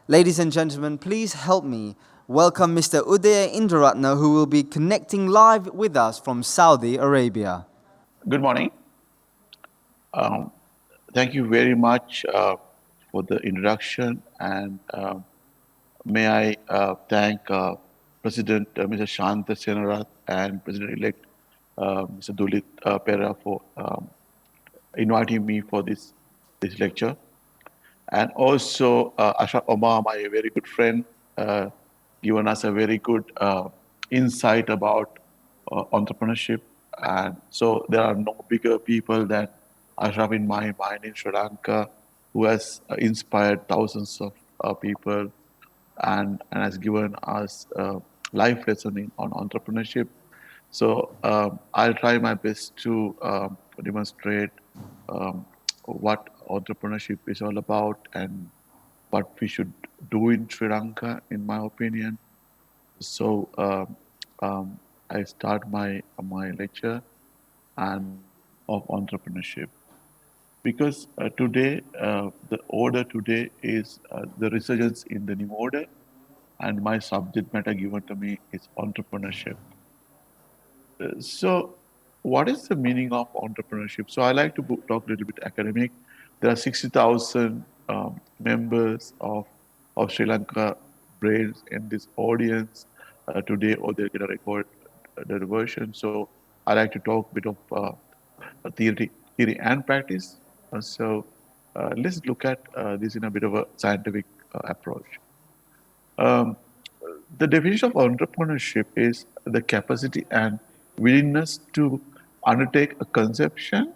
Ladies and gentlemen, please help me welcome Mr. Udaya Indrarathne, who will be connecting live with us from Saudi Arabia. Good morning. Um, Thank you very much for the introduction, and may I thank President Mr. Shanta Senarath and President-elect Mr. Dulit Pera for inviting me for this lecture, and also Ashraf Omar, my very good friend, uh, given us a very good insight about entrepreneurship. And so there are no bigger people than Ashraf in my mind in Sri Lanka, who has inspired thousands of people and has given us life lesson on entrepreneurship. So I'll try my best to demonstrate um, what entrepreneurship is all about and what we should do in Sri Lanka, in my opinion. So I start my lecture and of entrepreneurship because today the order today is the resurgence in the new order, and my subject matter given to me is entrepreneurship. So, what is the meaning of entrepreneurship? So, I like to talk a little bit academic. There are 60,000 members of Sri Lanka brains in this audience today, or they're going to record the version. So, I like to talk a bit of theory and practice. Let's look at this in a bit of a scientific approach. Um, the definition of entrepreneurship is the capacity and willingness to undertake a conception,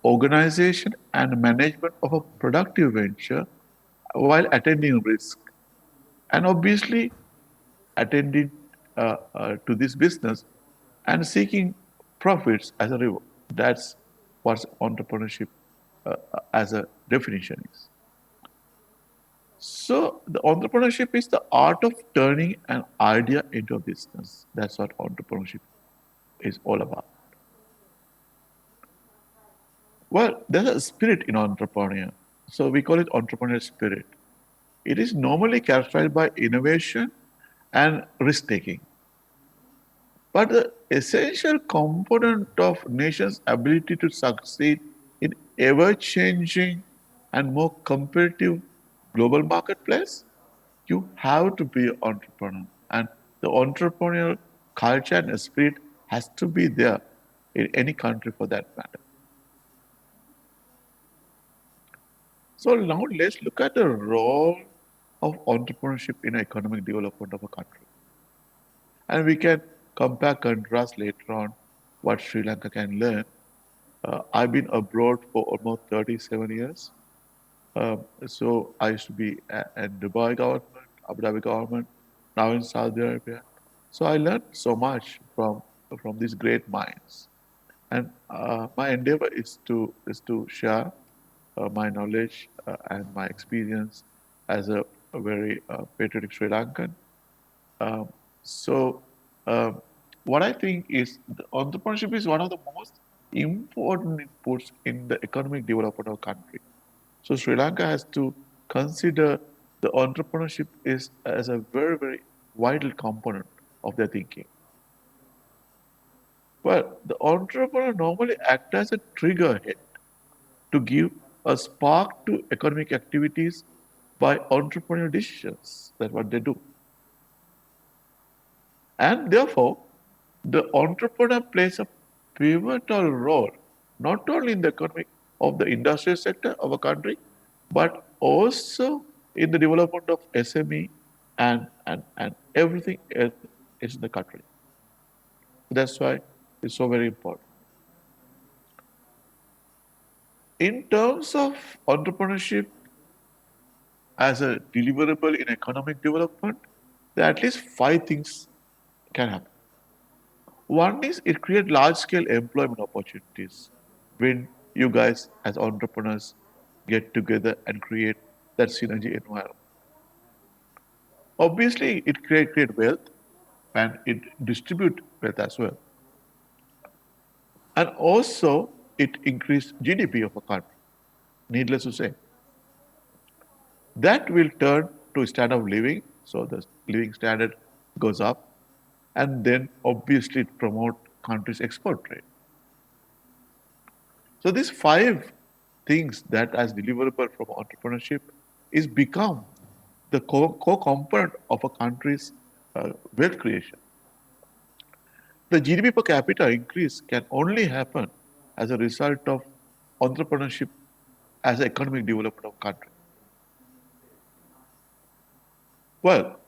organization, and management of a productive venture while attending risk. And obviously, attending to this business and seeking profits as a reward. That's what entrepreneurship as a definition is. So, the entrepreneurship is the art of turning an idea into a business. That's what entrepreneurship is all about. Well, there's a spirit in entrepreneur. So, we call it entrepreneurial spirit. It is normally characterized by innovation and risk taking. But the essential component of nation's ability to succeed in ever-changing and more competitive global marketplace, you have to be an entrepreneur. And the entrepreneurial culture and spirit has to be there in any country for that matter. So now let's look at the role of entrepreneurship in economic development of a country. And we can compare, contrast later on what Sri Lanka can learn. I've been abroad for almost 37 years. So I used to be in Dubai government, Abu Dhabi government, now in Saudi Arabia. So I learned so much from these great minds, and my endeavor is to share my knowledge and my experience as a very patriotic Sri Lankan. Um, so, um, what I think is the entrepreneurship is one of the most important inputs in the economic development of a country. So Sri Lanka has to consider the entrepreneurship is as a very, very vital component of their thinking. Well, the entrepreneur normally acts as a triggerhead to give a spark to economic activities by entrepreneurial decisions. That's what they do. And therefore, the entrepreneur plays a pivotal role not only in the economic of the industrial sector of a country, but also in the development of SME and everything else is in the country. That's why it's so very important. In terms of entrepreneurship as a deliverable in economic development, there are at least five things can happen. One is it creates large scale employment opportunities when you guys as entrepreneurs get together and create that synergy environment. Obviously, it create wealth and it distribute wealth as well. And also, it increase GDP of a country. Needless to say, that will turn to standard of living, so the living standard goes up, and then obviously it promote country's export trade. So these five things that as deliverable from entrepreneurship is become the core component of a country's wealth creation. The GDP per capita increase can only happen as a result of entrepreneurship as economic development of country. Well,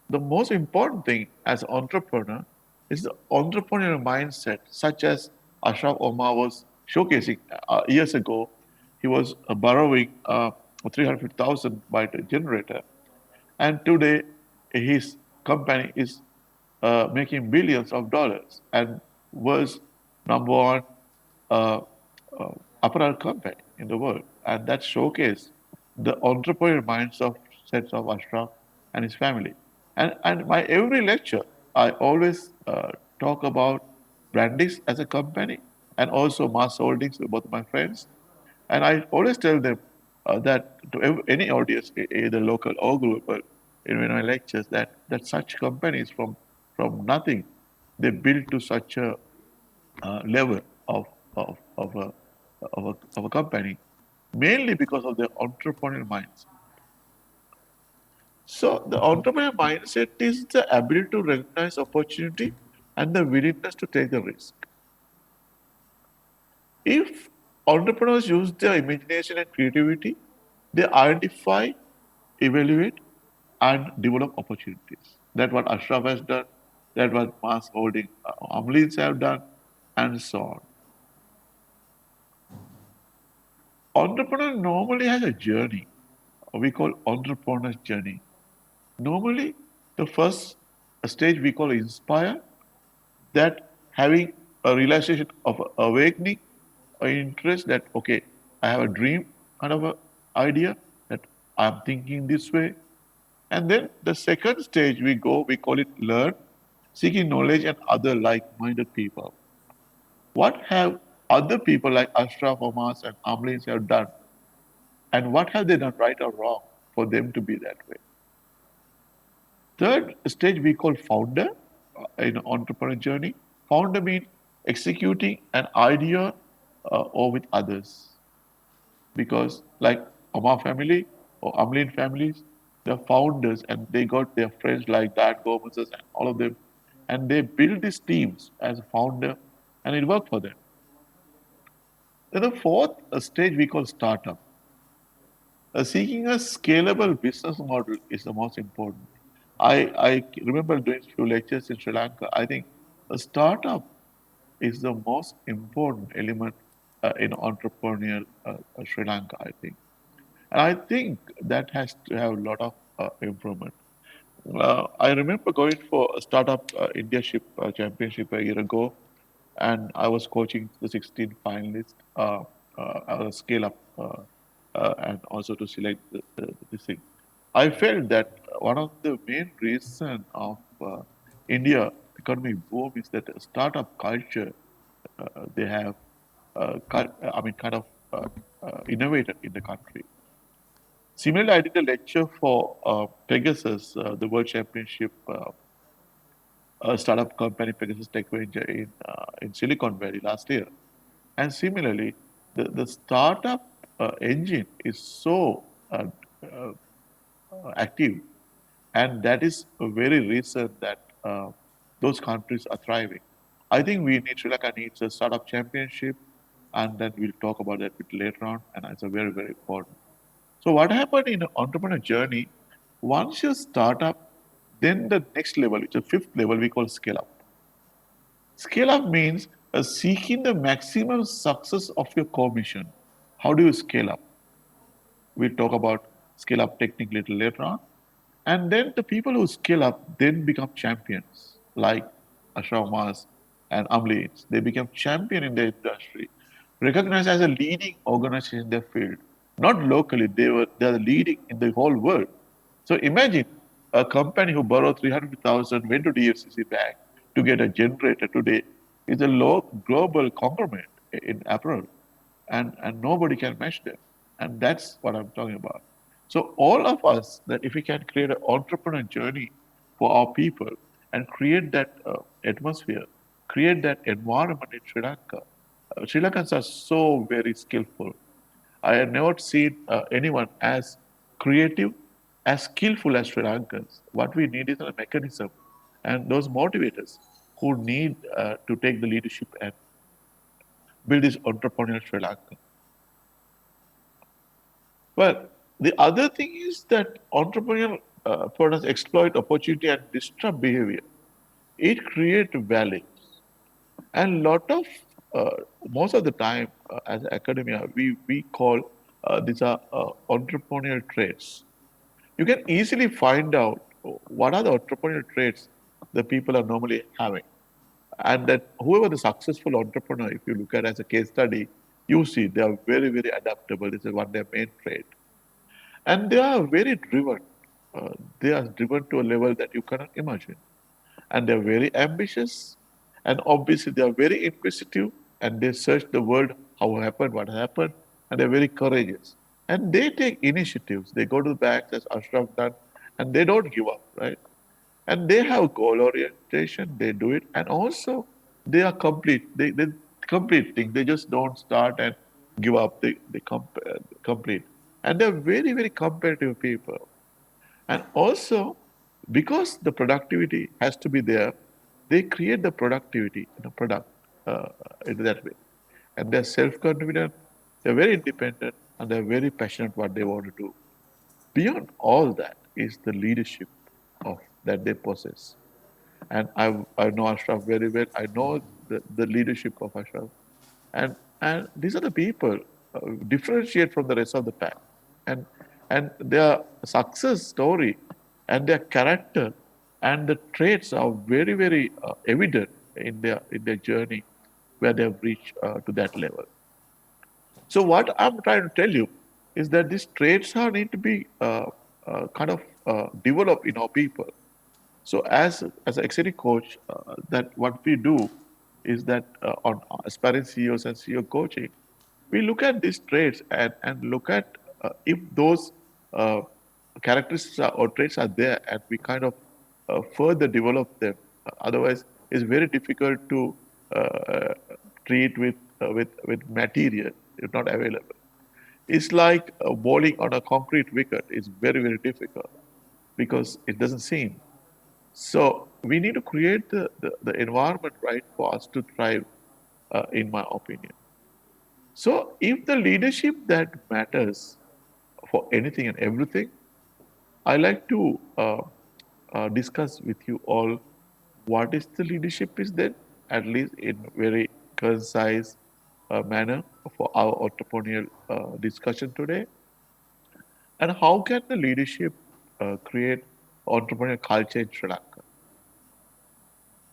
the most important thing as an entrepreneur is the entrepreneurial mindset, such as Ashraf Omar was showcasing years ago. He was borrowing 300,000 by the generator, and today his company is making billions of dollars and was number one uh, uh, apparel company in the world. And that showcased the entrepreneurial minds of sets of Ashraf and his family. And my every lecture, I always talk about Brandix as a company and also Mass Holdings, both my friends. And I always tell them that to any audience, either local or global, in my lectures, that such companies from nothing, they build to such a level of a company, mainly because of their entrepreneurial minds. So the entrepreneurial mindset is the ability to recognize opportunity and the willingness to take the risk. If entrepreneurs use their imagination and creativity, they identify, evaluate, and develop opportunities. That's what Ashraf has done. That's what mass holding Amlins have done, and so on. Entrepreneur normally has a journey, we call entrepreneur's journey. Normally, the first stage we call inspire, that having a realization of awakening, an interest that, okay, I have a dream kind of a idea that I'm thinking this way. And then the second stage we go, we call it learn, seeking knowledge and other like-minded people. What have other people like Ashraf Omas and Amlins have done? And what have they done right or wrong for them to be that way? Third stage we call founder in entrepreneur journey. Founder means executing an idea or with others. Because like Omar family or Amlin families, they're founders and they got their friends like that, Gomez's and all of them. And they build these teams as a founder and it worked for them. Then the fourth stage we call startup. Seeking a scalable business model is the most important. I remember doing few lectures in Sri Lanka. I think a startup is the most important element in entrepreneurial Sri Lanka, I think. And I think that has to have a lot of improvement. I remember going for a startup Indiaship championship a year ago, and I was coaching the 16 finalists, scale up, and also to select this thing. I felt that one of the main reason of India economic boom is that startup culture they have, kind of innovated in the country. Similarly, I did a lecture for Pegasus, the World Championship startup company, Pegasus Tech Venture in Silicon Valley last year. And similarly, the startup engine is so uh, active, and that is a very reason that those countries are thriving. I think we need Sri Lanka needs a startup championship, and then we'll talk about that bit later on, and it's a very very important. So what happened in an entrepreneur journey? Once you start up, then the next level, which is the fifth level, we call scale up. Scale up means seeking the maximum success of your core mission. How do you scale up? We'll talk about scale up technique little later on. And then the people who scale up then become champions, like Ashraf Mas and Amlins. They become champion in their industry, recognized as a leading organization in their field. Not locally, they're leading in the whole world. So imagine a company who borrowed 300,000 went to DFCC Bank to get a generator today is a low global conglomerate in apparel, and nobody can match them. And that's what I'm talking about. So all of us, that if we can create an entrepreneur journey for our people and create that atmosphere, create that environment in Sri Lanka. Sri Lankans are so very skillful. I have never seen anyone as creative, as skillful as Sri Lankans. What we need is a mechanism and those motivators who need to take the leadership and build this entrepreneurial Sri Lanka. Well, the other thing is that entrepreneurial products exploit opportunity and disrupt behavior. It creates values. And lot of most of the time as academia, we call these are entrepreneurial traits. You can easily find out what are the entrepreneurial traits the people are normally having. And that whoever the successful entrepreneur, if you look at as a case study, you see they are very, very adaptable. This is one of their main trait. And they are very driven. They are driven to a level that you cannot imagine. And they're very ambitious. And obviously, they are very inquisitive. And they search the world, how happened, what happened. And they're very courageous. And they take initiatives. They go to the banks, as Ashraf done, and they don't give up, right? And they have goal orientation. They do it. And also, they are complete. They complete thing. They just don't start and give up. They complete. And they're very, very competitive people. And also, because the productivity has to be there, they create the productivity in a product in that way. And they're self-confident, they're very independent, and they're very passionate what they want to do. Beyond all that is the leadership of that they possess. And I know Ashraf very well. I know the leadership of Ashraf. And these are the people differentiate from the rest of the pack. And and their success story and their character and the traits are very, very evident in their journey where they have reached to that level. So what I'm trying to tell you is that these traits are need to be kind of developed in our people. So as an executive coach, that what we do is that on aspiring CEOs and CEO coaching, we look at these traits and look at if those uh, characteristics or traits are there, and we kind of further develop them. Otherwise, it's very difficult to uh, treat with material if not available. It's like bowling on a concrete wicket. It's very, very difficult because it doesn't seem. So we need to create the environment right for us to thrive, in my opinion. So if the leadership that matters for anything and everything, I like to discuss with you all what is the leadership is then, at least in very concise manner for our entrepreneurial discussion today. And how can the leadership create entrepreneurial culture in Sri Lanka?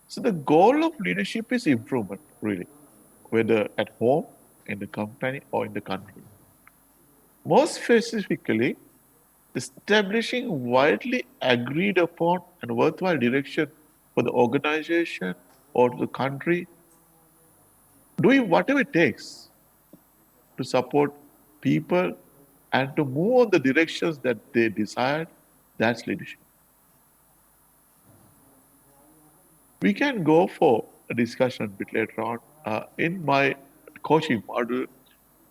So the goal of leadership is improvement, really, whether at home, in the company, or in the country. More specifically, establishing widely agreed upon and worthwhile direction for the organization or the country, doing whatever it takes to support people and to move on the directions that they desire, that's leadership. We can go for a discussion a bit later on. In my coaching model,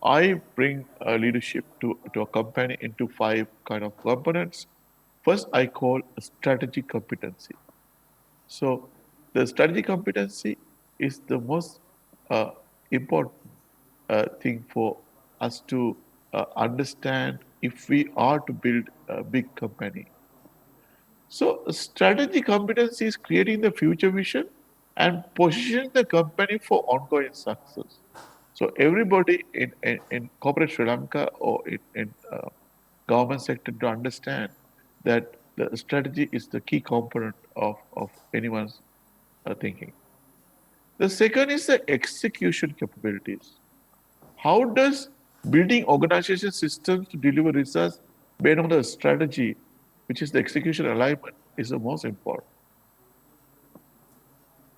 I bring leadership to a company into five kind of components. First, I call a strategic competency. So, the strategic competency is the most uh, important thing for us to understand if we are to build a big company. So, strategy competency is creating the future vision and positioning the company for ongoing success. So, everybody in corporate Sri Lanka or in government sector to understand that the strategy is the key component of anyone's thinking. The second is the execution capabilities. How does building organization systems to deliver results based on the strategy, which is the execution alignment, is the most important.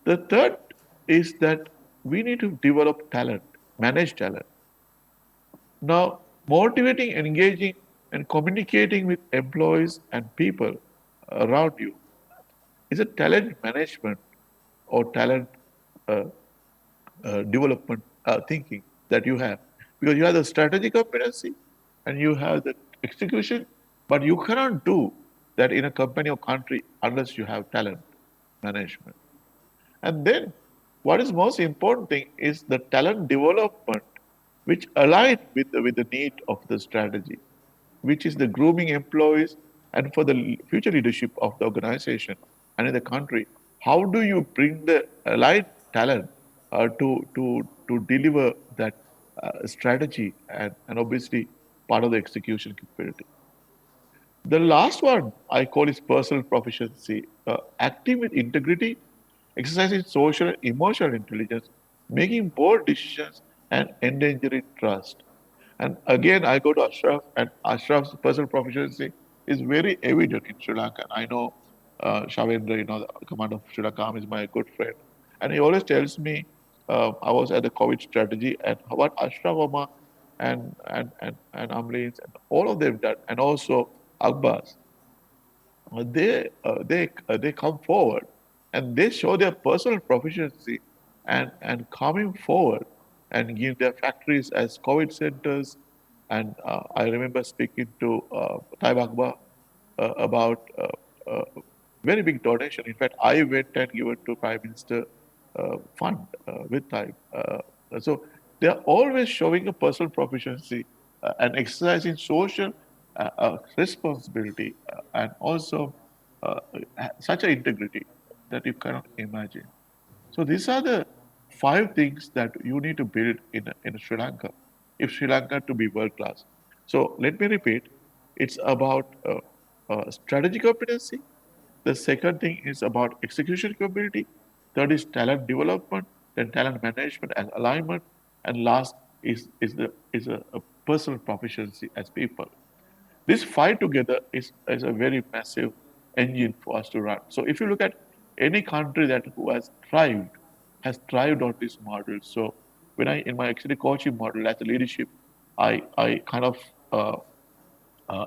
The third is that we need to develop talent, manage talent. Now, motivating, engaging And communicating with employees and people around you is a talent management or talent uh, development thinking that you have. Because you have the strategic competency and you have the execution, but you cannot do that in a company or country unless you have talent management. And then what is most important thing is the talent development which align with the need of the strategy, which is the grooming employees and for the future leadership of the organization and in the country. How do you bring the aligned talent to deliver that strategy and obviously part of the execution capability? The last one I call is personal proficiency, acting with integrity, exercising social and emotional intelligence, making bold decisions, and endangering trust. And again, I go to Ashraf, and Ashraf's personal proficiency is very evident in Sri Lanka. I know Shavendra, the commander of Sri Lanka is my good friend, and he always tells me I was at the COVID strategy and what Ashraf Omar and Amlins and all of them done, and also Akbas, they come forward and they show their personal proficiency and coming forward and give their factories as COVID centers. And I remember speaking to Taib Akbar about very big donation. In fact, I went and given to Prime Minister fund with Taib. So they are always showing a personal proficiency and exercising social responsibility and also uh, such an integrity that you cannot imagine. So these are the five things that you need to build in Sri Lanka, if Sri Lanka to be world class. So let me repeat, it's about strategic competency. The second thing is about execution capability. Third is talent development, then talent management and alignment, and last is a personal proficiency as people. This five together is a very massive engine for us to run. So if you look at any country that who has thrived on this model. So when I in my actually coaching model as a leadership, I kind of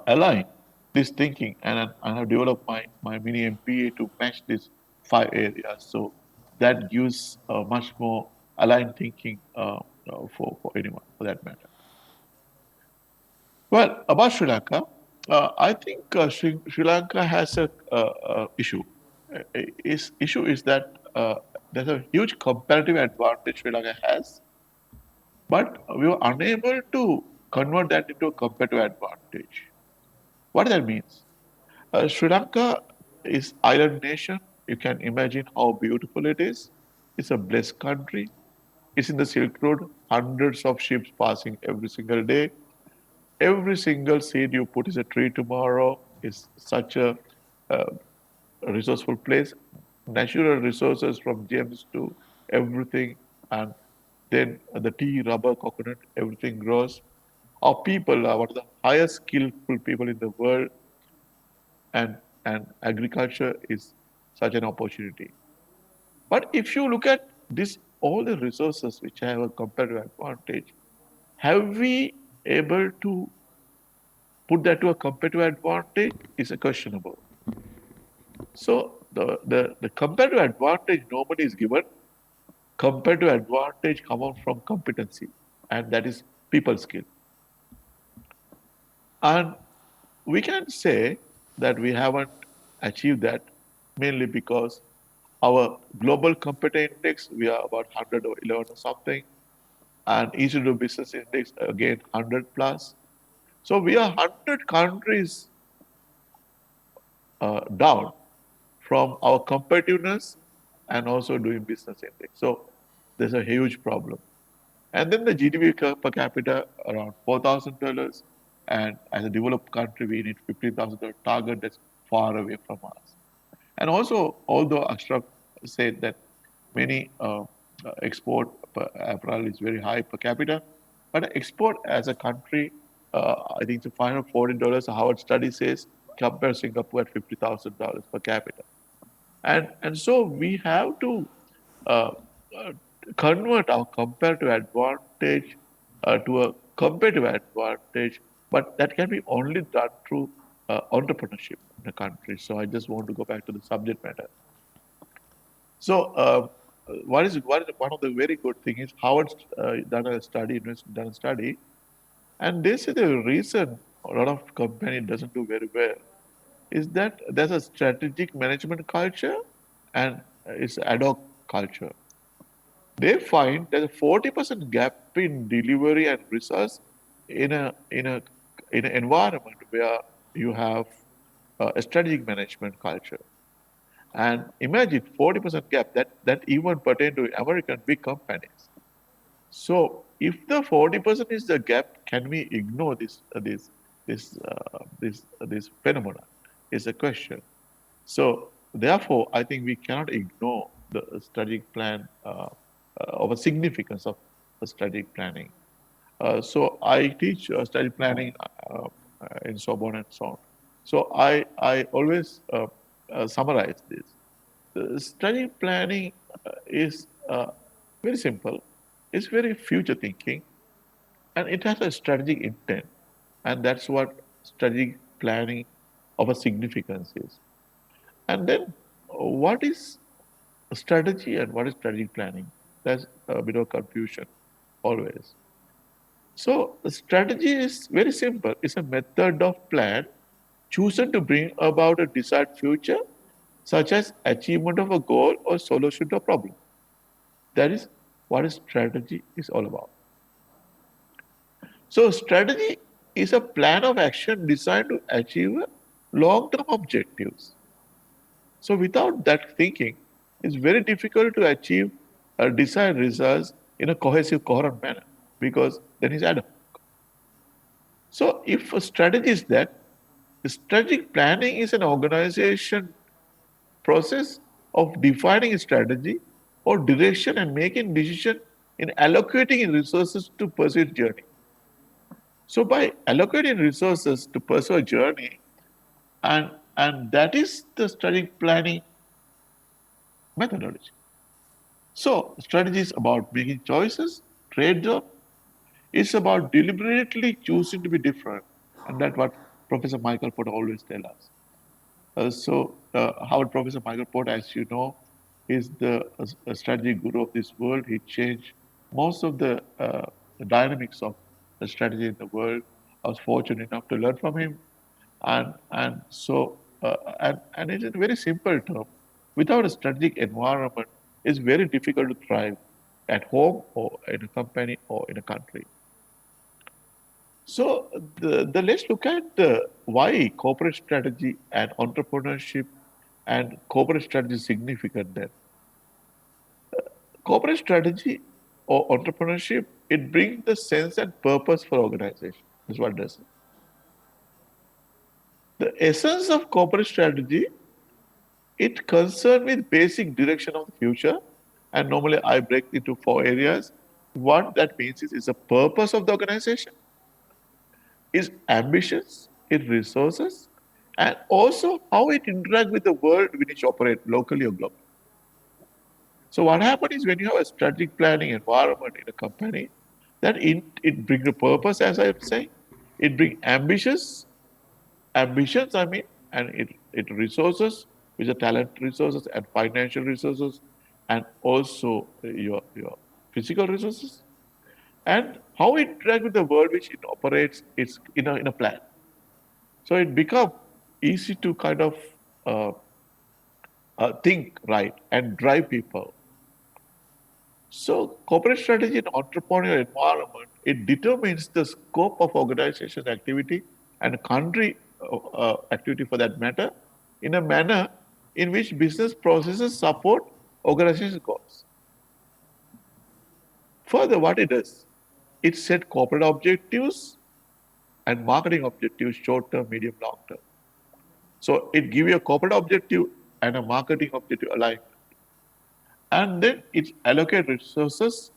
align this thinking and I have developed my mini MPA to match these five areas. So that gives much more aligned thinking for anyone for that matter. Well, about Sri Lanka, I think Sri Lanka has a issue. Issue is that there's a huge comparative advantage Sri Lanka has, but we were unable to convert that into a competitive advantage. What that means? Sri Lanka is island nation. You can imagine how beautiful it is. It's a blessed country. It's in the Silk Road, hundreds of ships passing every single day. Every single seed you put is a tree tomorrow. Is such uh, a resourceful place. Natural resources from gems to everything, and then the tea, rubber, coconut, everything grows. Our people are one of the highest skillful people in the world, and agriculture is such an opportunity. But if you look at this, all the resources which have a competitive advantage, have we able to put that to a competitive advantage is a questionable. So the competitive advantage nobody is given. Competitive advantage comes from competency, and that is people skill. And we can say that we haven't achieved that mainly because our global competence index, we are about 100 or 11 or something, and easy to do business index, again, 100 plus. So we are 100 countries down from our competitiveness and also doing business index. So there's a huge problem. And then the GDP per capita around $4,000, and as a developed country, we need $15,000 target that's far away from us. And also, although Ashraf said that many export per apparel is very high per capita, but export as a country, I think it's $540. A Howard study says compare Singapore at $50,000 per capita, and so we have to uh, uh, convert our comparative advantage to a competitive advantage but that can be only done through entrepreneurship in a country. So I just want to go back to the subject matter. So, what is one of the very good thing is Howard done a study, and they say the reason a lot of company doesn't do very well is that there's a strategic management culture and it's ad hoc culture. They find there's a 40% gap in delivery and results in a in a in an environment where you have a strategic management culture. And imagine 40% gap that even pertain to American big companies. So if the 40% is the gap, can we ignore this phenomenon? Is a question. So therefore, I think we cannot ignore the strategic plan of a significance of the strategic planning. So I teach strategic planning in Sorbonne and so on. So I always summarize this. The strategic planning is very simple. It's very future thinking, and it has a strategic intent, and that's what strategic planning of a significance is. And then, what is strategy and what is strategic planning? That's a bit of confusion always. So, the strategy is very simple. It's a method of plan chosen to bring about a desired future, such as achievement of a goal or solution to a problem. That is what a strategy is all about. So, strategy is a plan of action designed to achieve long term objectives. So, without that thinking, it's very difficult to achieve desired results in a cohesive, coherent manner because then it's ad hoc. So, if a strategy is that, strategic planning is an organization process of defining a strategy or direction and making decision in allocating resources to pursue its journey. So by allocating resources to pursue a journey, and that is the strategic planning methodology. So strategy is about making choices, trade-off. It's about deliberately choosing to be different, and that's what Professor Michael Porter always tell us. Howard Professor Michael Porter, as you know, is the strategy guru of this world. He changed most of the dynamics of the strategy in the world. I was fortunate enough to learn from him, and it's a very simple term. Without a strategic environment, it's very difficult to thrive at home or in a company or in a country. So let's look at why corporate strategy and entrepreneurship and corporate strategy is significant then. Corporate strategy or entrepreneurship, it brings the sense and purpose for organization. That's what it does. The essence of corporate strategy, it concerns with basic direction of the future. And normally I break into four areas. What that means is the purpose of the organization, its ambitions, its resources, and also how it interacts with the world in which it operates locally or globally. So what happens is when you have a strategic planning environment in a company, it brings a purpose, as I was saying, it brings ambitions, I mean, and it resources, which are talent resources and financial resources, and also your physical resources, and how it interacts with the world which it operates, it's in a plan. So it becomes easy to kind of uh, think right and drive people. So corporate strategy and entrepreneurial environment, it determines the scope of organization activity and country activity for that matter in a manner in which business processes support organization goals. Further, what it does, it set corporate objectives and marketing objectives, short term, medium, long term. So it gives you a corporate objective and a marketing objective aligned. And then it allocate resources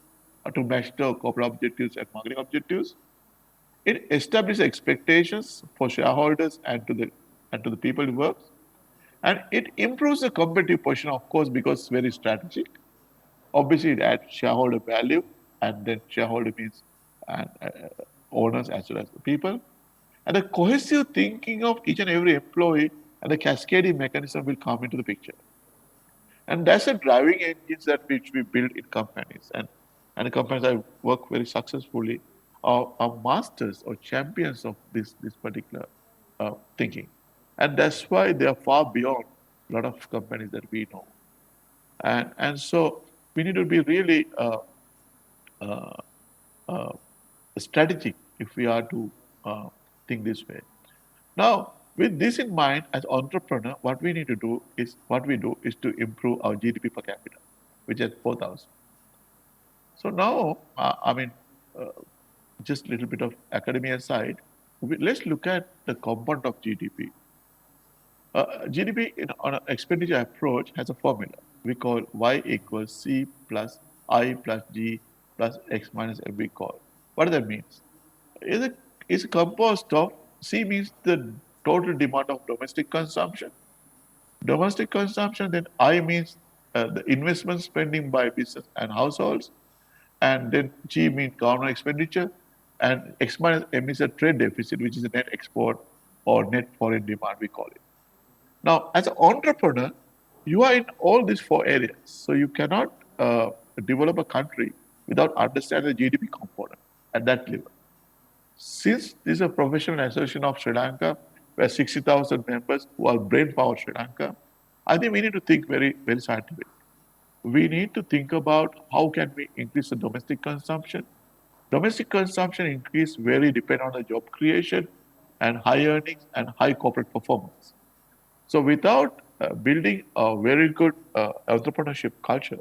to match the corporate objectives and marketing objectives. It establishes expectations for shareholders and to the people who work. And it improves the competitive position, of course, because it's very strategic. Obviously, it adds shareholder value, and then shareholder means owners as well as the people. And the cohesive thinking of each and every employee and the cascading mechanism will come into the picture. And that's the driving engines that which we build in companies. And the companies I work very successfully are masters or champions of this particular thinking. And that's why they are far beyond a lot of companies that we know. And so we need to be really uh, uh, strategic if we are to think this way. Now, with this in mind, as entrepreneur, what we do is to improve our GDP per capita, which is 4,000. So now, uh, just a little bit of academia aside, let's look at the component of GDP. GDP on an expenditure approach has a formula we call Y equals C plus I plus G plus X minus M we call. What does that mean? Is it is composed of C means the total demand of domestic consumption. Domestic consumption, then I means the investment spending by business and households, and then G means government expenditure, and X minus M is a trade deficit, which is a net export or net foreign demand, we call it. Now, as an entrepreneur, you are in all these four areas. So you cannot develop a country without understanding the GDP component at that level. Since this is a professional association of Sri Lanka, where 60,000 members who are brain power Sri Lanka, I think we need to think very, very scientific. We need to think about how can we increase the domestic consumption. Domestic consumption increase very depend on the job creation and high earnings and high corporate performance. So without building a very good entrepreneurship culture,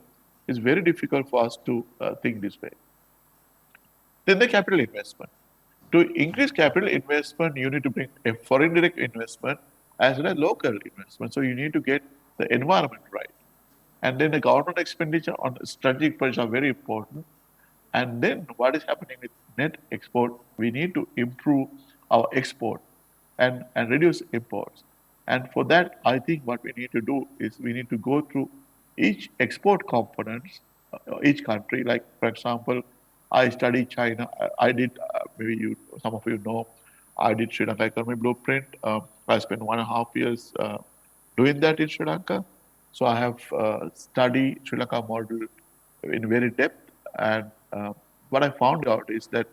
it's very difficult for us to think this way. Then the capital investment. To increase capital investment, you need to bring a foreign direct investment as well as local investment. So you need to get the environment right. And then the government expenditure on strategic projects are very important. And then what is happening with net export? We need to improve our export and reduce imports. And for that, I think what we need to do is we need to go through each export components, each country. Like for example, I studied China. I did maybe you some of you know I did Sri Lanka economic blueprint. I spent 1.5 years doing that in Sri Lanka. So I have studied Sri Lanka model in very depth, and what I found out is that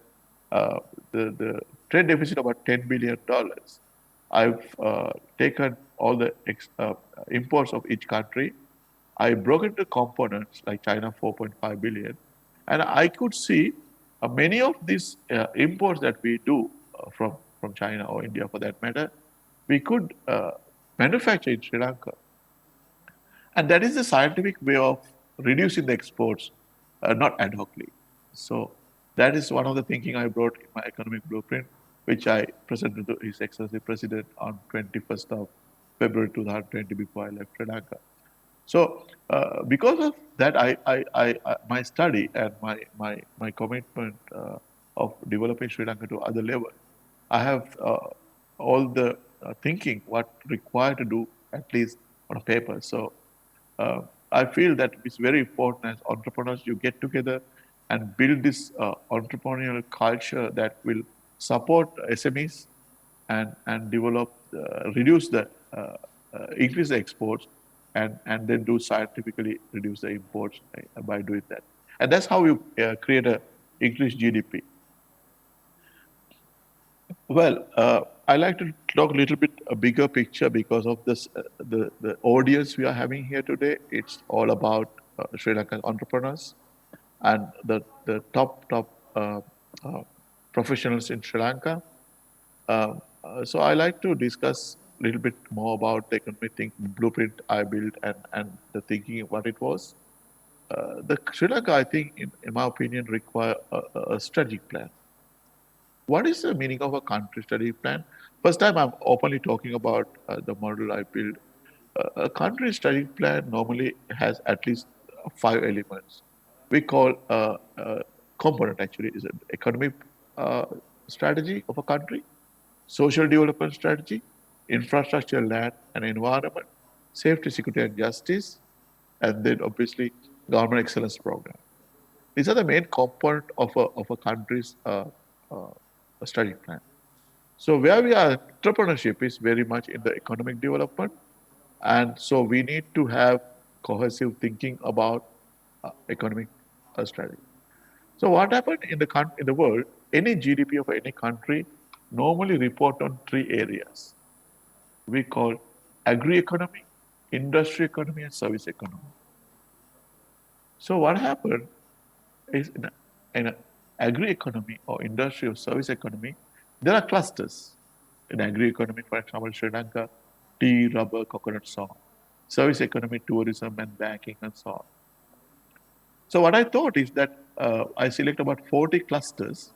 the trade deficit of about $10 billion. I've taken all the imports of each country. I broke into components like China 4.5 billion, and I could see many of these imports that we do from China or India for that matter, we could manufacture in Sri Lanka. And that is the scientific way of reducing the exports, not ad hocly. So that is one of the thinking I brought in my economic blueprint, which I presented to His Excellency President on 21st of February 2020 before I left Sri Lanka. So because of that, my study and my commitment of developing Sri Lanka to other level, I have all the thinking what required to do at least on a paper. So I feel that it's very important as entrepreneurs you get together and build this entrepreneurial culture that will support SMEs and develop, reduce the, increase the exports and then do scientifically reduce the imports by doing that. And that's how you create a increased GDP. Well, I like to talk a little bit a bigger picture because of this, the audience we are having here today. It's all about Sri Lankan entrepreneurs and the top uh, professionals in Sri Lanka. So I like to discuss a little bit more about the economic blueprint I built and the thinking what it was. The Sri Lanka, I think, in my opinion, require a strategic plan. What is the meaning of a country study plan? First time I'm openly talking about the model I built. A country study plan normally has at least five elements. We call component actually is an economic uh, strategy of a country, social development strategy, infrastructure, land and environment, safety, security and justice, and then obviously government excellence program. These are the main component of a country's uh, strategic plan. So where we are, entrepreneurship is very much in the economic development, and so we need to have cohesive thinking about economic strategy. So what happened in in the world? Any GDP of any country normally report on three areas. We call agri economy, industry economy, and service economy. So what happened is in a agri economy or industry or service economy, there are clusters. In agri economy, for example, Sri Lanka, tea, rubber, coconut, so on. Service economy, tourism, and banking, and so on. So what I thought is that I select about 40 clusters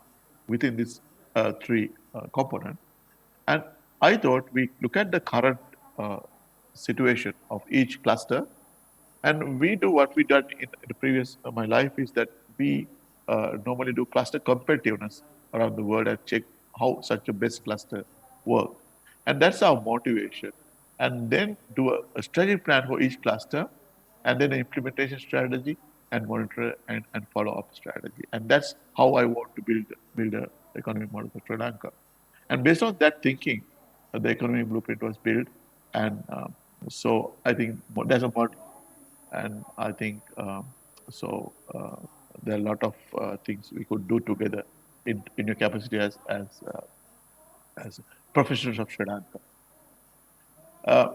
within these three components, and I thought we look at the current uh, situation of each cluster, and we do what we done in the previous my life is that we normally do cluster competitiveness around the world and check how such a best cluster work, and that's our motivation. And then do a strategy plan for each cluster, and then an implementation strategy and monitor and follow up strategy. And that's how I want to build a economic model for Sri Lanka. And based on that thinking, the economic blueprint was built. And so I think there's a model, and I think there are a lot of things we could do together in your capacity as professionals of Sri Lanka.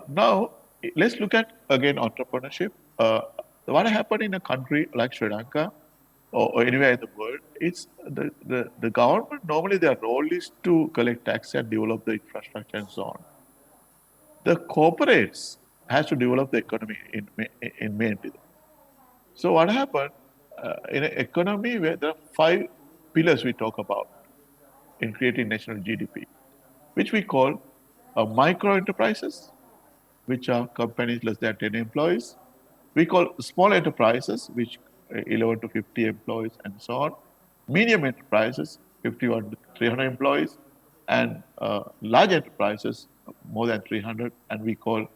Now, let's look at again entrepreneurship. What happened in a country like Sri Lanka or anywhere in the world, it's the government normally their role is to collect tax and develop the infrastructure and so on. The corporates has to develop the economy in main. So what happened in an economy where there are five pillars we talk about in creating national GDP, which we call micro enterprises, which are companies less than 10 employees. We call small enterprises, which 11 to 50 employees and so on. Medium enterprises, 51 to 300 employees, and large enterprises, more than 300, and we call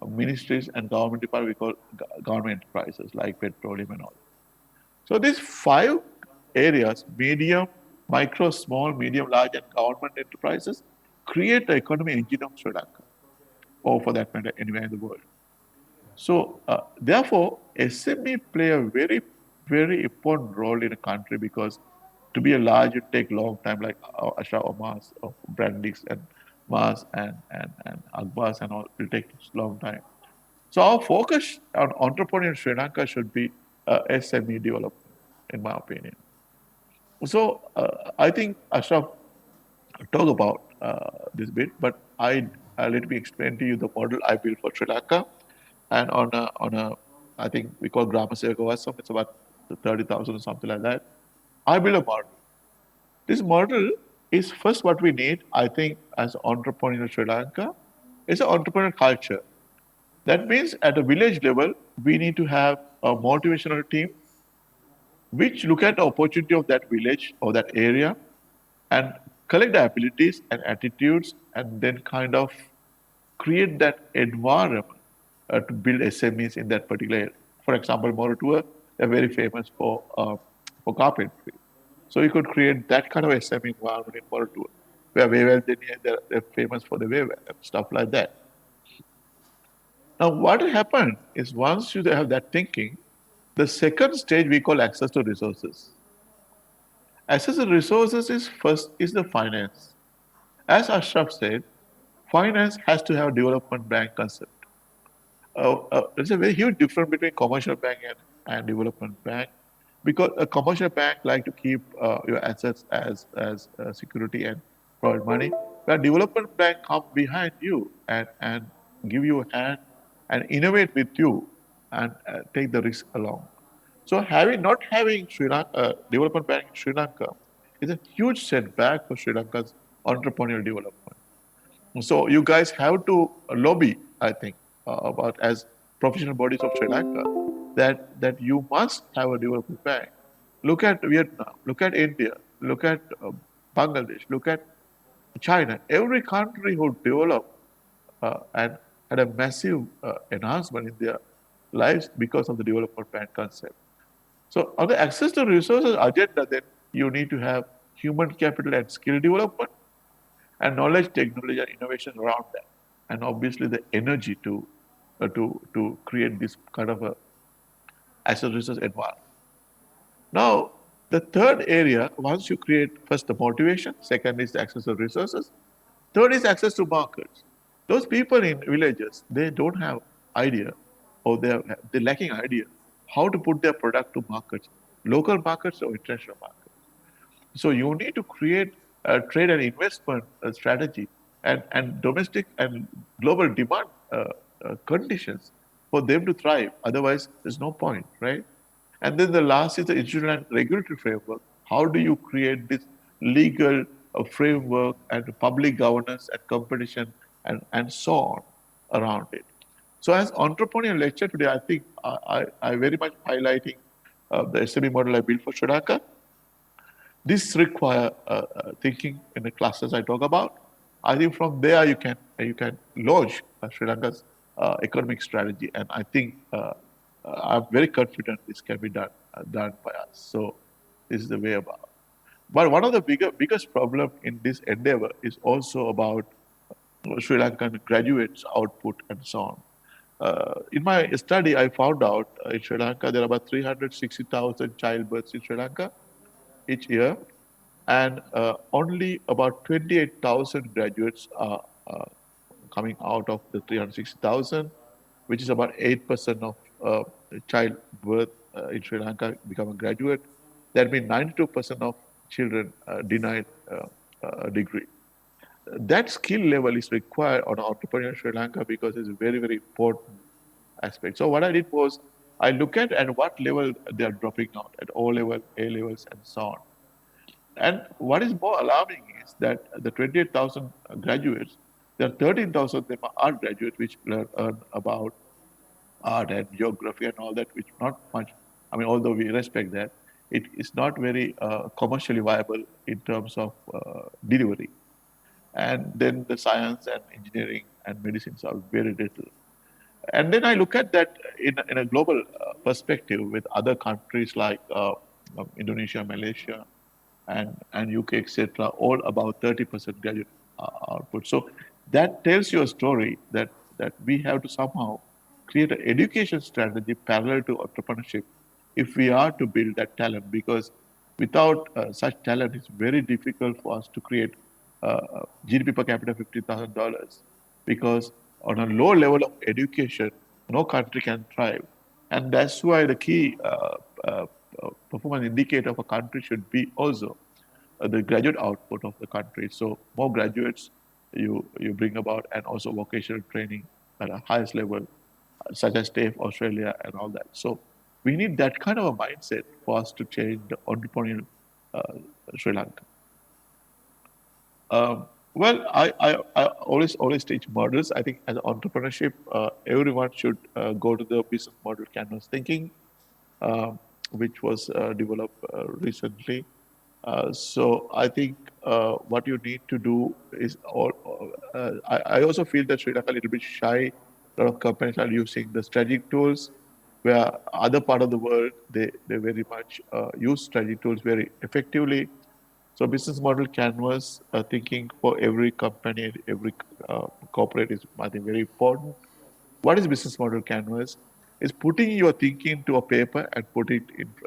ministries and government departments, we call government enterprises like petroleum and all. So these five areas, medium, micro, small, medium, large, and government enterprises, create the economy engine of Sri Lanka, or for that matter, anywhere in the world. So therefore, SME play a very, very important role in a country because to be a large, it take long time, like Asha or Mars or Brandix and Mars and Akbars and all, it take long time. So our focus on entrepreneur in Sri Lanka should be SME development, in my opinion. So I think Ashraf talk about this bit, but let me explain to you the model I built for Sri Lanka, and on a I think we call Grama Sevakavasam, it's about 30,000 or something like that. I built a model. This model is first what we need, I think, as entrepreneur in Sri Lanka, is an entrepreneur culture. That means at a village level, we need to have a motivational team which look at the opportunity of that village or that area and collect the abilities and attitudes and then kind of create that environment to build SMEs in that particular area. For example, Moratuwa, they're very famous for carpentry. So you could create that kind of SME environment in Moratuwa, where Wewell, they're famous for the Wewell and stuff like that. Now, what will happen is once you have that thinking, the second stage we call access to resources. Access to resources is first is the finance. As Ashraf said, finance has to have development bank concept. There's a very huge difference between commercial bank and development bank because a commercial bank like to keep your assets as security and provide money. But development bank come behind you and give you a hand and innovate with you and take the risk along. So not having development bank in Sri Lanka is a huge setback for Sri Lanka's entrepreneurial development. So you guys have to lobby, I think, about as professional bodies of Sri Lanka that you must have a development bank. Look at Vietnam, look at India, look at Bangladesh, look at China. Every country who developed and had a massive enhancement in their lives because of the development bank concept. So on the access to resources agenda, then you need to have human capital and skill development. and knowledge, technology, and innovation around that, and obviously the energy to create this kind of a asset research environment. Now, the third area, once you create first the motivation, second is the access to resources, third is access to markets. Those people in villages, they don't have idea, or they're lacking idea how to put their product to markets, local markets or international markets. So you need to create a trade and investment strategy and domestic and global demand conditions for them to thrive. Otherwise, there's no point, right? And then the last is the institutional and regulatory framework. How do you create this legal framework and public governance and competition and so on around it? So as entrepreneurial lecture today, I think I very much highlighting the SME model I built for Sri Lanka. This require thinking in the classes I talk about. I think from there you can launch Sri Lanka's economic strategy, and I think I'm very confident this can be done by us. So this is the way about. But one of the biggest problem in this endeavor is also about Sri Lankan graduates output and so on. In my study, I found out in Sri Lanka there are about 360,000 childbirths in Sri Lanka each year, and only about 28,000 graduates are coming out of the 360,000, which is about 8% of child birth in Sri Lanka become a graduate. That means 92% of children denied a degree. That skill level is required on entrepreneur in Sri Lanka because it's a very, very important aspect. So what I did was I look at what level they are dropping out at O level, A levels, and so on. And what is more alarming is that the 28,000 graduates, there are 13,000 of them are art graduates, which learn about art and geography and all that, which not much, I mean, although we respect that, it is not very commercially viable in terms of delivery. And then the science and engineering and medicines are very little. And then I look at that in a global perspective with other countries like Indonesia, Malaysia, and UK, etc., all about 30% graduate output. So that tells you a story that we have to somehow create an education strategy parallel to entrepreneurship if we are to build that talent, because without such talent, it's very difficult for us to create GDP per capita $50,000, because on a low level of education, no country can thrive. And that's why the key uh, performance indicator of a country should be also the graduate output of the country. So more graduates you bring about, and also vocational training at a highest level, such as TAFE, Australia, and all that. So we need that kind of a mindset for us to change the entrepreneurial uh, Sri Lanka. Well, I always teach models. I think as entrepreneurship, everyone should go to the business model canvas thinking, which was developed recently. So I think what you need to do is all. I also feel that Sri Lanka a little bit shy. A lot of companies are using the strategic tools, where other part of the world they very much use strategic tools very effectively. So business model canvas thinking for every company, every corporate is, I think, very important. What is business model canvas? Is putting your thinking to a paper and put it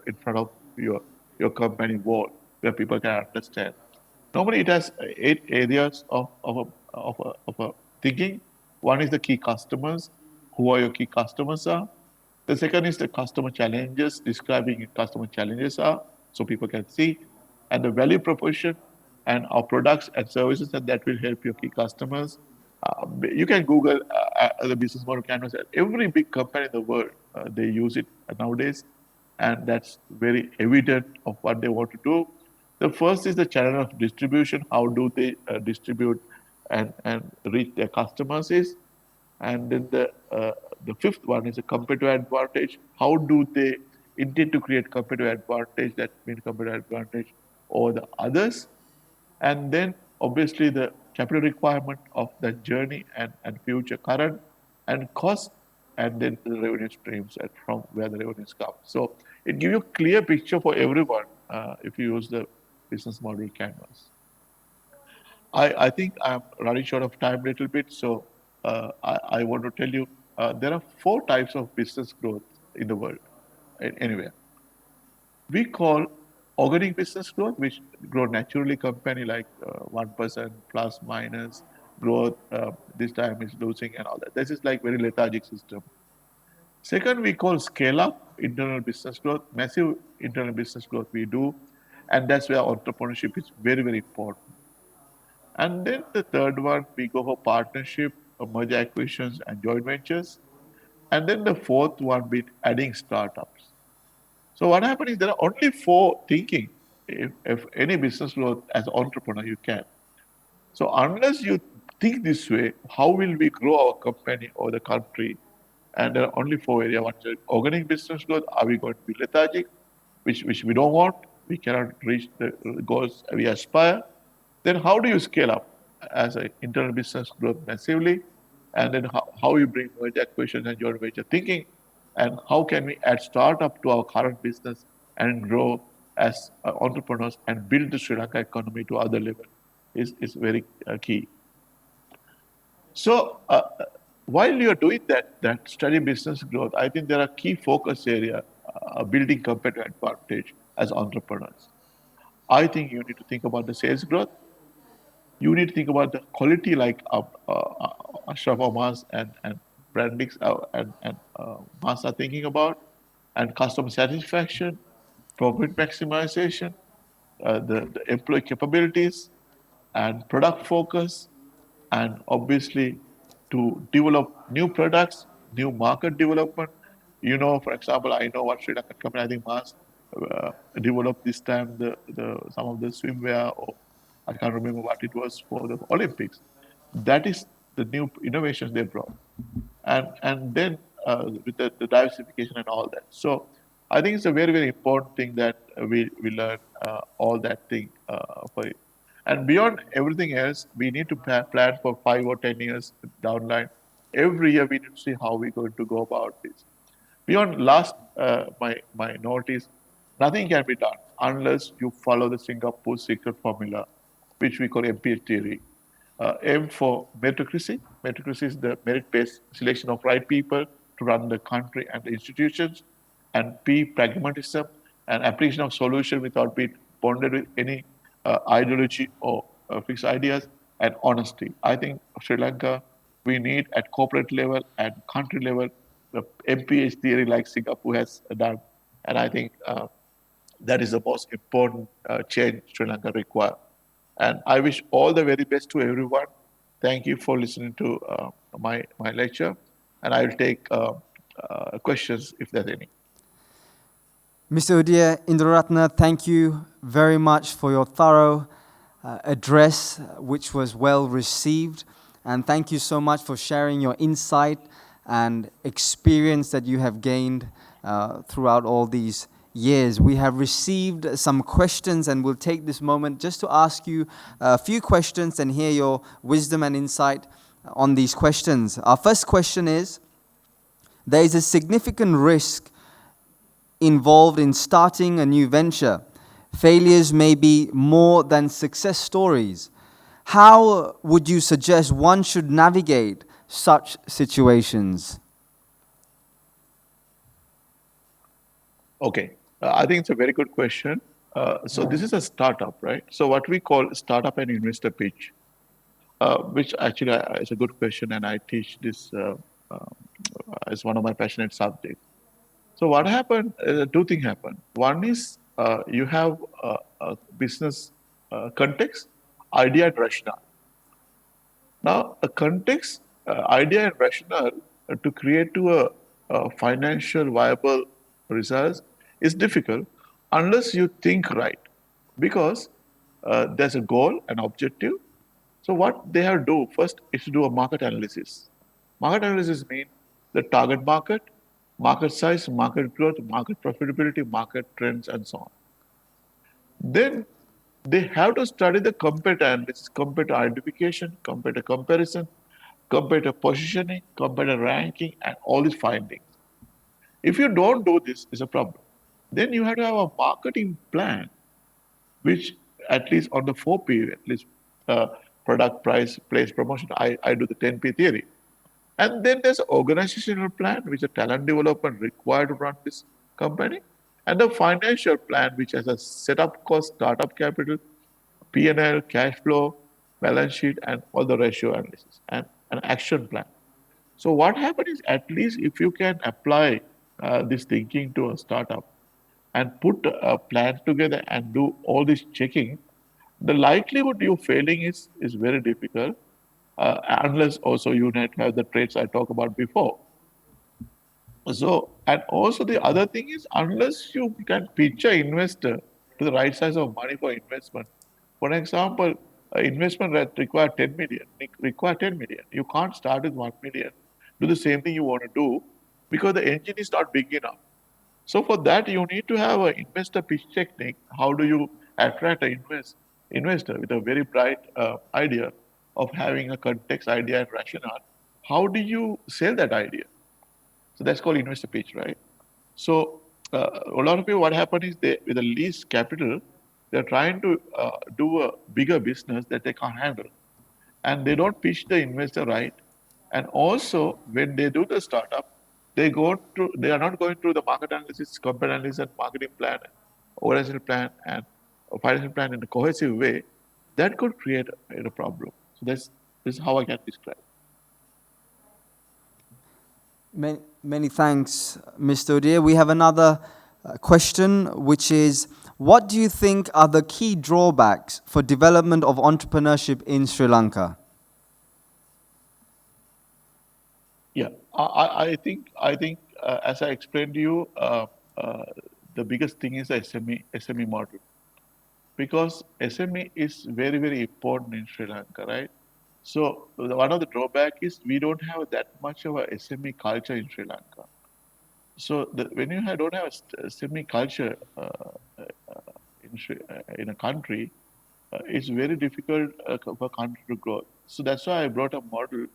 in front of your company wall where people can understand. Normally, it has 8 areas of a thinking. One is the key customers, who are your key customers are. The second is the customer challenges, describing what customer challenges are, so people can see, and the value proposition and our products and services that will help your key customers. You can Google the business model canvas. Every big company in the world, they use it nowadays, and that's very evident of what they want to do. The first is the channel of distribution. How do they distribute and reach their customers is, and then the fifth one is a competitive advantage. How do they intend to create competitive advantage, that means competitive advantage over the others? And then obviously the capital requirement of that journey and future current and cost, and then the revenue streams and from where the revenues come. So it gives you a clear picture for everyone if you use the business model canvas. I think I'm running short of time a little bit, so I want to tell you there are four types of business growth in the world, anywhere. We call organic business growth, which grow naturally company like 1% plus minus growth. This time is losing and all that. This is like very lethargic system. Second, we call scale up internal business growth, massive internal business growth we do, and that's where entrepreneurship is very, very important. And then the third one, we go for partnership, merger acquisitions, and joint ventures. And then the fourth one, be adding startups. So what happens is there are only four thinking. If any business growth as an entrepreneur, you can. So unless you think this way, how will we grow our company or the country? And there are only four areas. One is organic business growth. Are we going to be lethargic, which we don't want? We cannot reach the goals we aspire. Then how do you scale up as an internal business growth massively? And then how you bring merger acquisitions and joint venture thinking? And how can we add startup to our current business and grow as entrepreneurs and build the Sri Lanka economy to other level is very key. So while you're doing that study business growth, I think there are key focus area building competitive advantage as entrepreneurs. I think you need to think about the sales growth. You need to think about the quality like Ashraf Omas and Brandix and Mas are thinking about, and customer satisfaction, profit maximization, the employee capabilities, and product focus, and obviously to develop new products, new market development. You know, for example, I know what Sri Lankan company, I think Mas developed this time the some of the swimwear, or I can't remember what it was for the Olympics. That is the new innovations they brought, and then with the diversification and all that. So I think it's a very very important thing that we learn all that thing for it. And beyond everything else, we need to plan for 5 or 10 years down the line. Every year we need to see how we're going to go about this. Beyond last, my note is nothing can be done unless you follow the Singapore secret formula, which we call MPH theory. M for meritocracy. Meritocracy is the merit-based selection of right people to run the country and the institutions. And P, pragmatism, and application of solution without being bonded with any ideology or fixed ideas, and honesty. I think Sri Lanka, we need at corporate level and country level the MPH theory like Singapore has done. And I think that is the most important change Sri Lanka requires. And I wish all the very best to everyone. Thank you for listening to my lecture. And I will take questions if there's any. Mr. Udaya Indrarathne, thank you very much for your thorough address, which was well received. And thank you so much for sharing your insight and experience that you have gained throughout all these years. We have received some questions, and we'll take this moment just to ask you a few questions and hear your wisdom and insight on these questions. Our first question is, there is a significant risk involved in starting a new venture. Failures may be more than success stories. How would you suggest one should navigate such situations? Okay, I think it's a very good question. So this is a startup, right? So what we call startup and investor pitch, which actually is a good question, and I teach this as one of my passionate subjects. So what happened? Two things happen. One is you have a business context, idea, and rationale. Now, a context, idea, and rationale to create to a financial viable results is difficult unless you think right, because there's a goal, an objective. So what they have to do first is to do a market analysis. Market analysis means the target market, market size, market growth, market profitability, market trends, and so on. Then they have to study the competitor analysis, competitor identification, competitor comparison, competitor positioning, competitor ranking, and all these findings. If you don't do this, it's a problem. Then you have to have a marketing plan, which at least on the 4P, at least product, price, place, promotion. I do the 10P theory. And then there's an organizational plan, which is a talent development required to run this company, and the financial plan, which has a setup cost, startup capital, P&L, cash flow, balance sheet, and all the ratio analysis, and an action plan. So what happens is, at least if you can apply this thinking to a startup and put plans together and do all this checking, the likelihood you failing is very difficult, unless also you need to have the traits I talked about before. So, and also the other thing is, unless you can pitch an investor to the right size of money for investment, for example, investment that require 10 million, require 10 million. You can't start with 1 million, do the same thing you want to do because the engine is not big enough. So for that, you need to have an investor pitch technique. How do you attract an investor with a very bright idea of having a context, idea, and rationale? How do you sell that idea? So that's called investor pitch, right? So a lot of people, what happened is they, with the least capital, they're trying to do a bigger business that they can't handle, and they don't pitch the investor right. And also, when they do the startup, they are not going through the market analysis, company analysis, and marketing plan, organizational plan, and a financial plan in a cohesive way. That could create a problem. So this is how I can describe. Many thanks, Mr. Udaya. We have another question, which is, what do you think are the key drawbacks for development of entrepreneurship in Sri Lanka? Yeah, I think as I explained to you, the biggest thing is the SME model, because SME is very very important in Sri Lanka, right? So one of the drawback is we don't have that much of a SME culture in Sri Lanka. So when you don't have a SME culture in a country, it's very difficult for a country to grow. So that's why I brought a model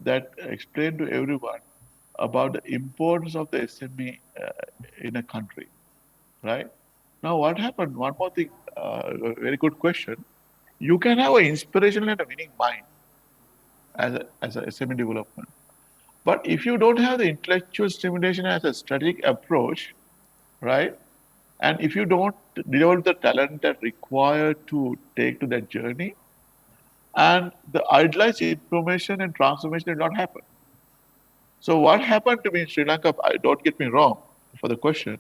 that explained to everyone about the importance of the SME in a country, right? Now, what happened? One more thing, a very good question. You can have an inspirational and a winning mind as a SME development. But if you don't have the intellectual stimulation as a strategic approach, right? And if you don't develop the talent that required to take to that journey, and the idealized information and transformation did not happen. So what happened to me in Sri Lanka, don't get me wrong for the question,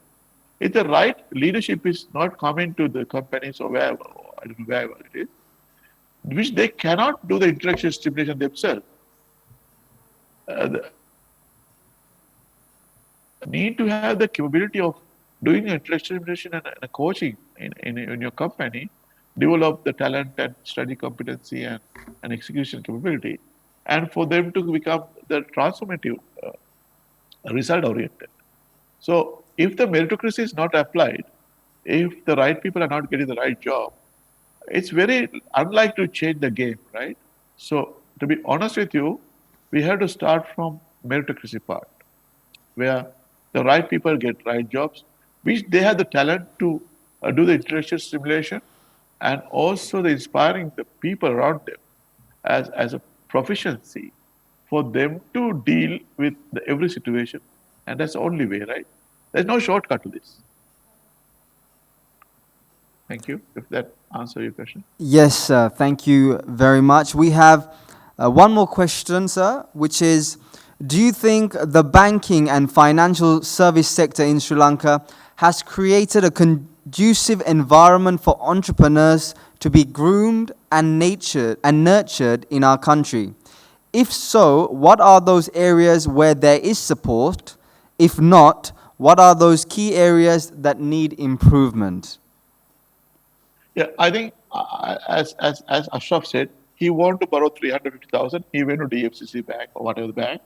if the right leadership is not coming to the companies or wherever, I don't know wherever it is, which they cannot do the intellectual stimulation themselves. Need to have the capability of doing intellectual stimulation and coaching in your company, develop the talent and study competency and execution capability, and for them to become the transformative, result oriented. So if the meritocracy is not applied, if the right people are not getting the right job, it's very unlikely to change the game, right? So to be honest with you, we have to start from meritocracy part, where the right people get right jobs, which they have the talent to do the intellectual stimulation, and also the inspiring the people around them as a proficiency for them to deal with every situation. And that's the only way, right? There's no shortcut to this. Thank you, if that answers your question. Yes, sir. Thank you very much. We have one more question, sir, which is, do you think the banking and financial service sector in Sri Lanka has created a conducive environment for entrepreneurs to be groomed and nurtured in our country? If so, what are those areas where there is support? If not, what are those key areas that need improvement? Yeah, I think as Ashraf said, he wanted to borrow 350,000. He went to DFCC bank or whatever the bank,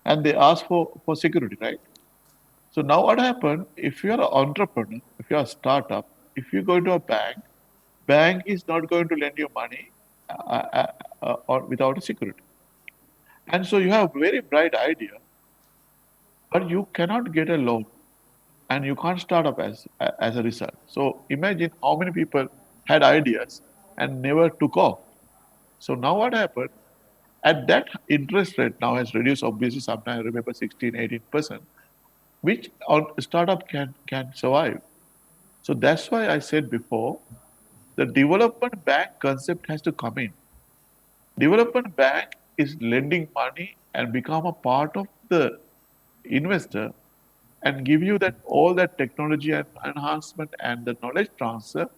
and they asked for security, right? So now what happened? If you're an entrepreneur, if you're a startup, if you go to a bank is not going to lend you money or without a security. And so you have a very bright idea, but you cannot get a loan and you can't start up as a result. So imagine how many people had ideas and never took off. So now what happened? At that interest rate now has reduced, obviously, sometimes I remember 16, 18%, which on startup can survive. So that's why I said before, the development bank concept has to come in. Development bank is lending money and become a part of the investor and give you that all that technology and enhancement and the knowledge transfer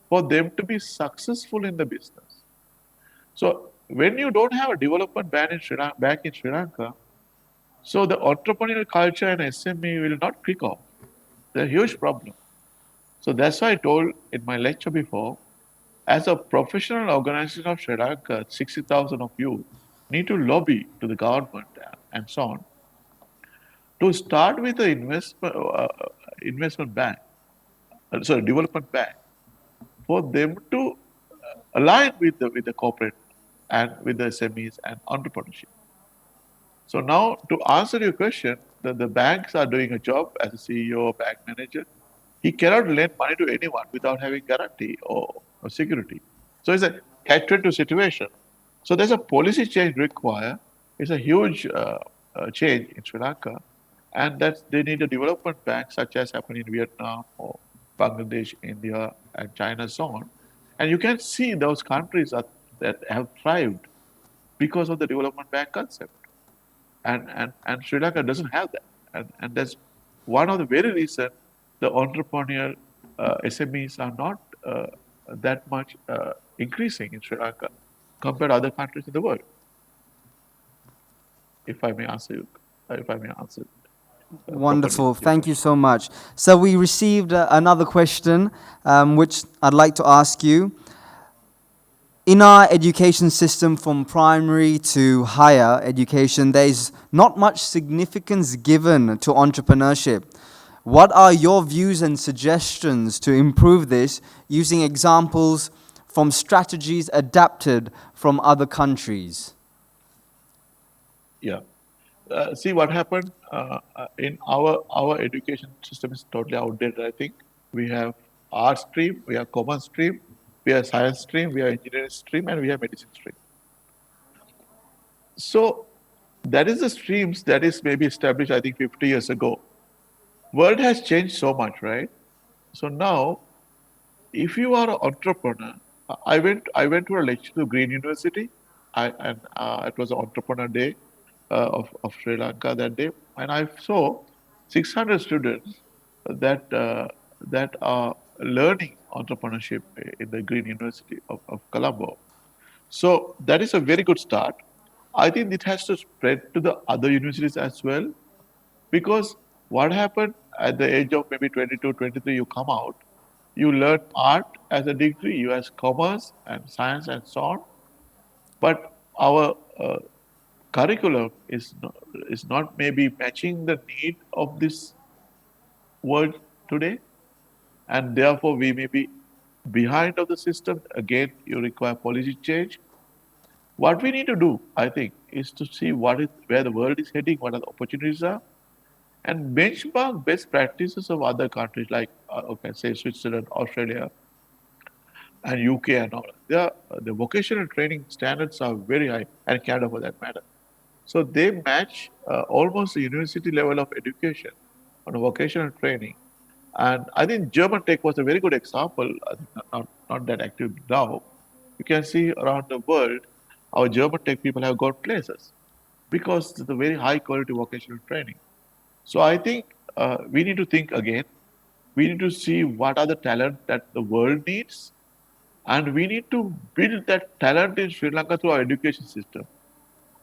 for them to be successful in the business. So when you don't have a development bank in Sri Lanka, so the entrepreneurial culture and SME will not kick off. They're a huge problem. So that's why I told in my lecture before, as a professional organization of Sri Lanka, 60,000 of you need to lobby to the government and so on to start with the investment bank, sorry, development bank, for them to align with the corporate and with the SMEs and entrepreneurship. So now to answer your question, the banks are doing a job as a CEO or bank manager. He cannot lend money to anyone without having guarantee or security. So it's a catch-22 situation. So there's a policy change required. It's a huge change in Sri Lanka, and that they need a development bank such as happened in Vietnam or Bangladesh, India, and China, so on. And you can see those countries that have thrived because of the development bank concept. And Sri Lanka doesn't have that. And that's one of the very reason the entrepreneurial SMEs are not that much increasing in Sri Lanka compared to other countries in the world. If I may answer you, if I may answer properly. Wonderful. Your Thank you question. so much. So we received another question, which I'd like to ask you. In our education system, from primary to higher education, there's not much significance given to entrepreneurship. What are your views and suggestions to improve this using examples from strategies adapted from other countries? Yeah. See what happened in our education system is totally outdated. I think we have art stream, we have commerce stream, we have science stream, we have engineering stream, and we have medicine stream. So that is the streams that is maybe established, I think, 50 years ago. World has changed so much, right? So now, if you are an entrepreneur, I went to a lecture to Green University, and it was an entrepreneur day of Sri Lanka that day, and I saw 600 students that are learning entrepreneurship in the Green University of Colombo. So that is a very good start. I think it has to spread to the other universities as well, because what happened at the age of maybe 22, 23, you come out, you learn art as a degree, you have commerce and science and so on, but our curriculum is not maybe matching the need of this world today, and therefore we may be behind of the system. Again, you require policy change. What we need to do, I think, is to see where the world is heading, what are the opportunities are, and benchmark best practices of other countries like, okay, say Switzerland, Australia, and UK and all. The vocational training standards are very high, and Canada for that matter. So they match almost the university level of education on a vocational training. And I think German tech was a very good example. I think not that active now. You can see around the world, our German tech people have got places because of the very high quality vocational training. So I think we need to think again. We need to see what are the talent that the world needs, and we need to build that talent in Sri Lanka through our education system.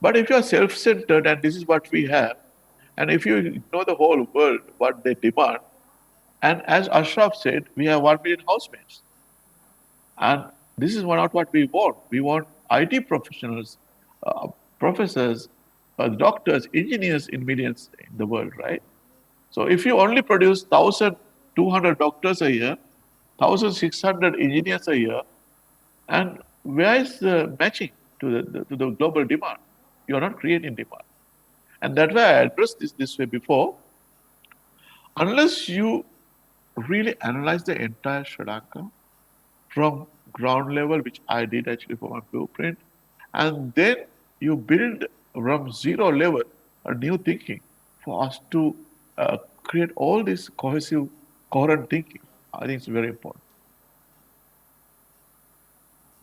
But if you are self-centered and this is what we have, and if you know the whole world, what they demand, and as Ashraf said, we have 1 million housemates. And this is not what we want. We want IT professionals, uh, professors, doctors, engineers in millions in the world, right? So if you only produce 1,200 doctors a year, 1,600 engineers a year, and where is the matching to the global demand? You are not creating demand. And that's why I addressed this way before. Unless you really analyze the entire Sri Lanka from ground level, which I did actually for my blueprint, And then you build from zero level a new thinking for us to create all this cohesive, coherent thinking. I think it's very important.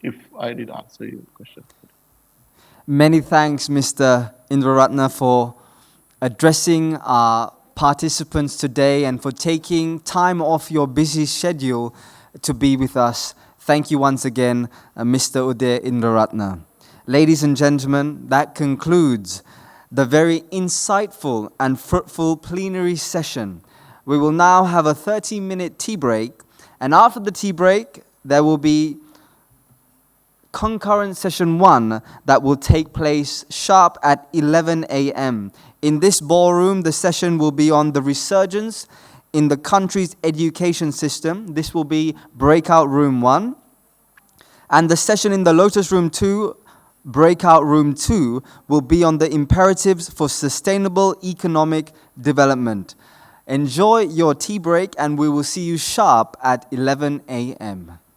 If I did answer your question. Many thanks, Mr. Indrarathne, for addressing our participants today and for taking time off your busy schedule to be with us. Thank you once again, Mr. Udaya Indrarathne. Ladies and gentlemen, that concludes the very insightful and fruitful plenary session. We will now have a 30-minute tea break, and after the tea break, there will be concurrent session 1 that will take place sharp at 11 a.m. In this ballroom, the session will be on the resurgence in the country's education system. This will be breakout room 1. And the session in the Lotus Room 2, breakout room 2, will be on the imperatives for sustainable economic development. Enjoy your tea break, and we will see you sharp at 11 a.m.